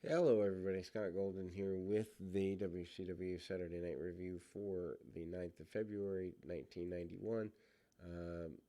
Hello, everybody. Scott Golden here with the WCW Saturday Night Review for the 9th of February, 1991.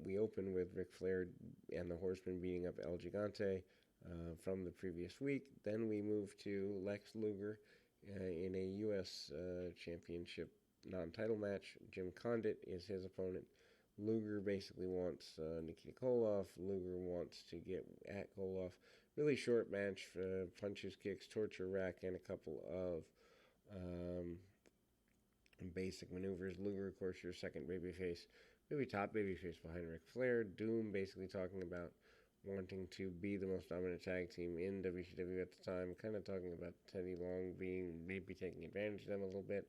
We open with Ric Flair and the Horseman beating up El Gigante from the previous week. Then we move to Lex Luger in a U.S. Championship non-title match. Jim Condit is his opponent. Luger basically wants Nikita Koloff. Luger wants to get at Koloff. Really short match, punches, kicks, torture rack, and a couple of um, basic maneuvers. Luger, of course, your second babyface, maybe top babyface behind Ric Flair. Doom basically talking about wanting to be the most dominant tag team in WCW at the time, kind of talking about Teddy Long being maybe taking advantage of them a little bit.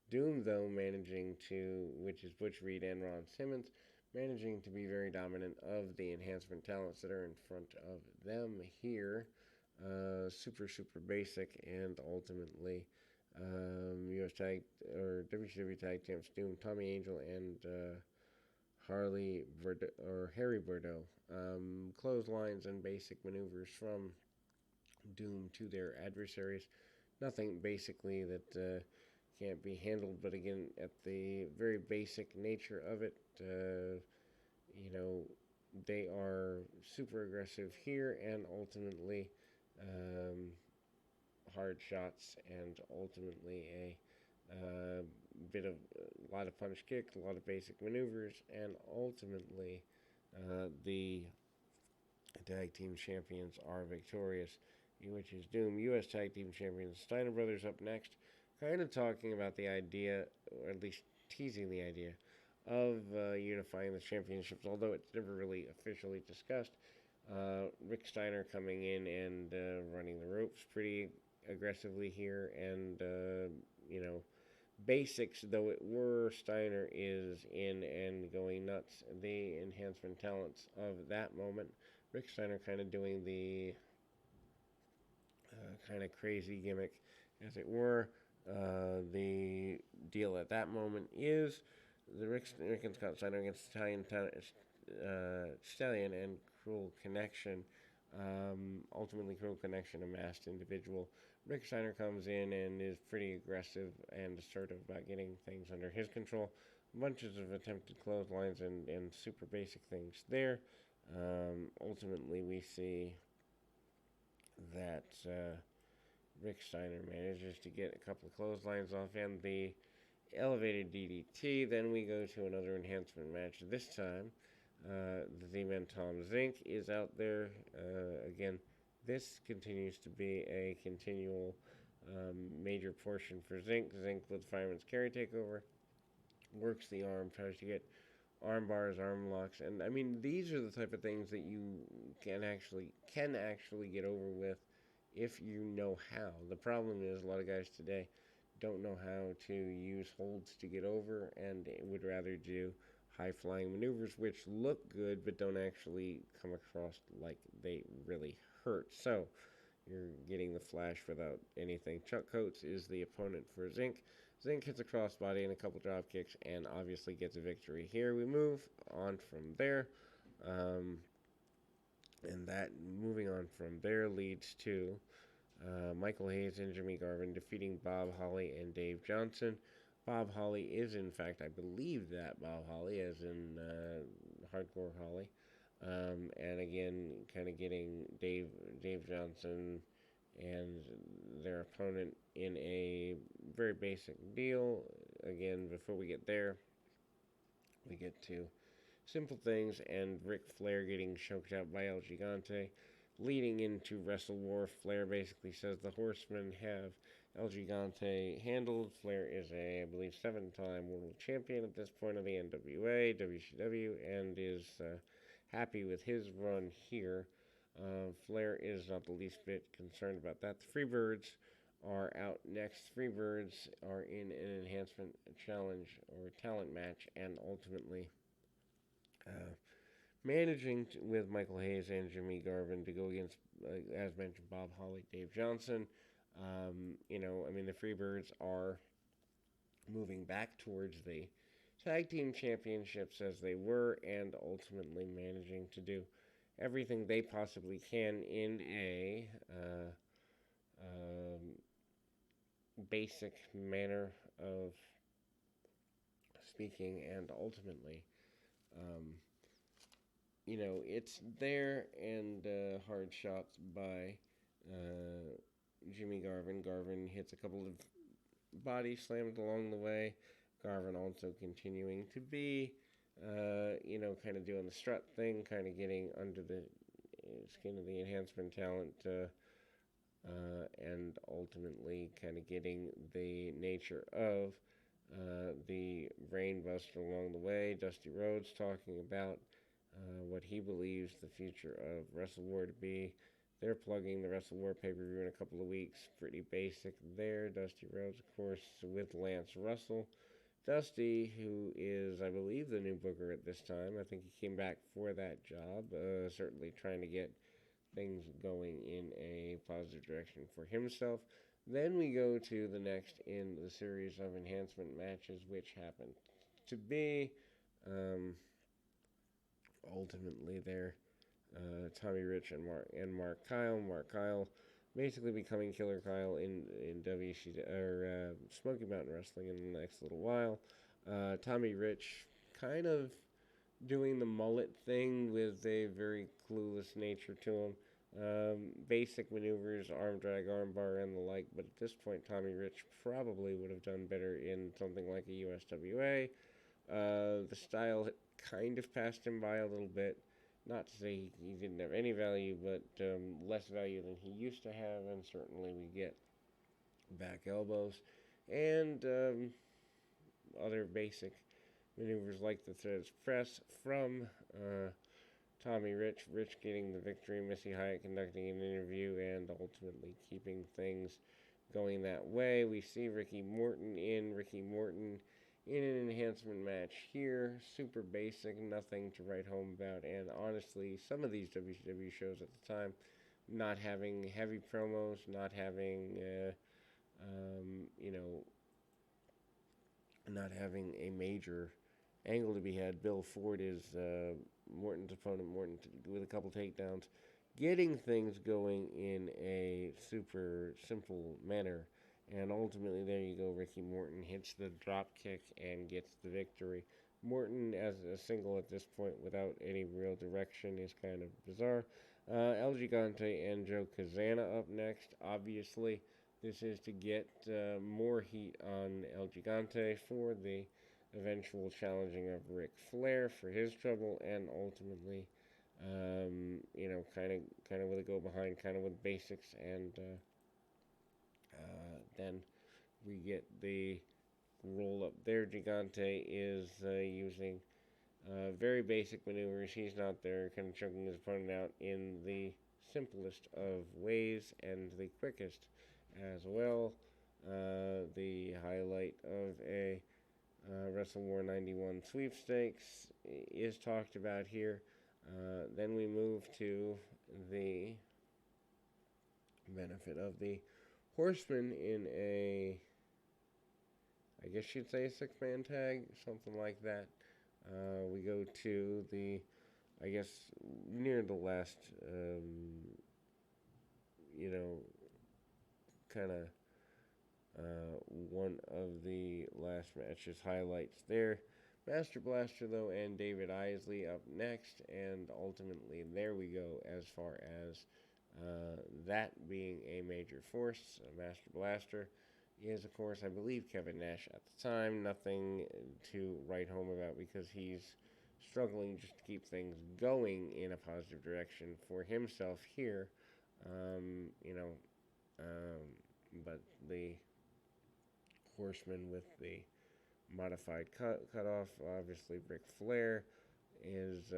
Doom, though, managing to, which is Butch Reed and Ron Simmons, managing to be very dominant of the enhancement talents that are in front of them here. Super basic, and ultimately U.S. Tag or WCW Tag Champs Doom, Tommy Angel, and Harry Bordeaux. Clotheslines and basic maneuvers from Doom to their adversaries. Nothing basically that can't be handled, but again, at the very basic nature of it, you know, they are super aggressive here and ultimately um, hard shots and ultimately a lot of punch kick, a lot of basic maneuvers, and ultimately the tag team champions are victorious, which is Doom. U.S. Tag Team Champions Steiner Brothers up next, kind of talking about the idea, or at least teasing the idea, of unifying the championships, although it's never really officially discussed. Rick Steiner coming in and running the ropes pretty aggressively here, and you know, basics though it were, Steiner is in and going nuts. The enhancement talents of that moment, Rick Steiner kind of doing the kind of crazy gimmick, as it were. The deal at that moment is the Rick and Scott Steiner against Stallion and Cruel Connection. Ultimately, Cruel Connection, a masked individual. Rick Steiner comes in and is pretty aggressive and assertive about getting things under his control. Bunches of attempted clotheslines and super basic things there. Ultimately, we see that Rick Steiner manages to get a couple of clotheslines off and the elevated DDT. Then we go to another enhancement match. This time, the Z-Man Tom Zink is out there. Again, this continues to be a continual major portion for Zink. Zink with Fireman's Carry takeover. Works the arm, tries to get arm bars, arm locks, and I mean these are the type of things that you can actually get over with if you know how. The problem is a lot of guys today don't know how to use holds to get over and would rather do high flying maneuvers which look good but don't actually come across like they really hurt. So you're getting the flash without anything. Chuck Coates is the opponent for Zink. Zink hits a crossbody and a couple drop kicks and obviously gets a victory. Here we move on from there. And that moving on from there leads to Michael Hayes and Jimmy Garvin defeating Bob Holly and Dave Johnson. Bob Holly is, in fact, I believe that Bob Holly, as in Hardcore Holly. And again, kind of getting Dave Johnson and their opponent in a very basic deal. Again, before we get there, we get to simple things and Ric Flair getting choked out by El Gigante. Leading into Wrestle War, Flair basically says the Horsemen have El Gigante handled. Flair is I believe, 7-time world champion at this point of the NWA, WCW, and is happy with his run here. Flair is not the least bit concerned about that. The Freebirds are out next. Freebirds are in an enhancement challenge or talent match, and ultimately managing with Michael Hayes and Jimmy Garvin to go against, as mentioned, Bob Holly, Dave Johnson. The Freebirds are moving back towards the tag team championships as they were, and ultimately managing to do everything they possibly can in a basic manner of speaking, and ultimately, um, it's there, and hard shots by Jimmy Garvin. Garvin hits a couple of body slams along the way. Garvin also continuing to be, kind of doing the strut thing, kind of getting under the skin of the enhancement talent, and ultimately kind of getting the nature of the brainbuster along the way. Dusty Rhodes talking about what he believes the future of Wrestle War to be. They're plugging the Wrestle War pay-per-view in a couple of weeks. Pretty basic there. Dusty Rhodes, of course, with Lance Russell. Dusty, who is, I believe, the new booker at this time. I think he came back for that job. Certainly trying to get things going in a positive direction for himself. Then we go to the next in the series of enhancement matches, which happened to be ultimately there. Tommy Rich and Mark Kyle. Mark Kyle basically becoming Killer Kyle in WCW or Smoky Mountain Wrestling in the next little while. Tommy Rich kind of doing the mullet thing with a very clueless nature to him. Basic maneuvers, arm drag, arm bar, and the like, but at this point, Tommy Rich probably would have done better in something like a USWA. The style kind of passed him by a little bit. Not to say he didn't have any value, but less value than he used to have, and certainly we get back elbows and other basic maneuvers like the threads press from Tommy Rich. Rich getting the victory, Missy Hyatt conducting an interview, and ultimately keeping things going that way. We see Ricky Morton in an enhancement match here. Super basic, nothing to write home about, and honestly, some of these WCW shows at the time, not having heavy promos, not having, not having a major angle to be had. Bill Ford is Morton's opponent, with a couple takedowns, getting things going in a super simple manner. And ultimately, there you go. Ricky Morton hits the drop kick and gets the victory. Morton as a single at this point without any real direction is kind of bizarre. El Gigante and Joe Kazana up next. Obviously, this is to get more heat on El Gigante for the eventual challenging of Ric Flair for his trouble, and ultimately, kind of with a go behind, kind of with basics, and then we get the roll up there. Gigante is using very basic maneuvers. He's not there, kind of choking his opponent out in the simplest of ways and the quickest as well. The highlight of a Wrestle War 91 sweepstakes is talked about here. Then we move to the benefit of the Horseman in a, I guess you'd say a six-man tag, something like that. We go to the, I guess, near the last, kind of one of the last matches highlights there. Master Blaster, though, and David Isley up next, and ultimately there we go as far as that being a major force. Master Blaster is, of course, I believe Kevin Nash at the time. Nothing to write home about because he's struggling just to keep things going in a positive direction for himself here. But the Horseman with the modified cutoff, obviously Ric Flair is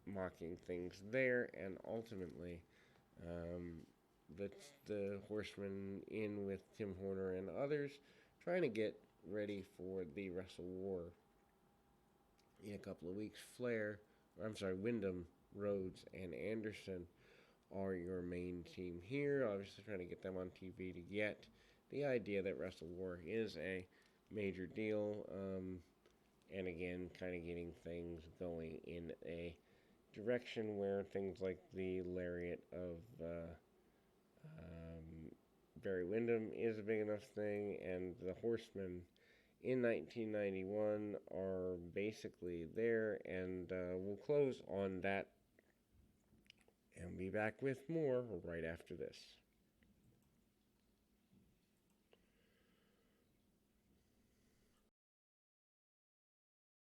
mocking things there, and ultimately the Horseman in with Tim Horner and others trying to get ready for the Wrestle War in a couple of weeks. Wyndham, Rhodes, and Anderson are your main team here. Obviously trying to get them on TV to get the idea that Wrestle War is a major deal, and again, kind of getting things going in a direction where things like the lariat of Barry Windham is a big enough thing, and the Horsemen in 1991 are basically there, and we'll close on that and be back with more right after this.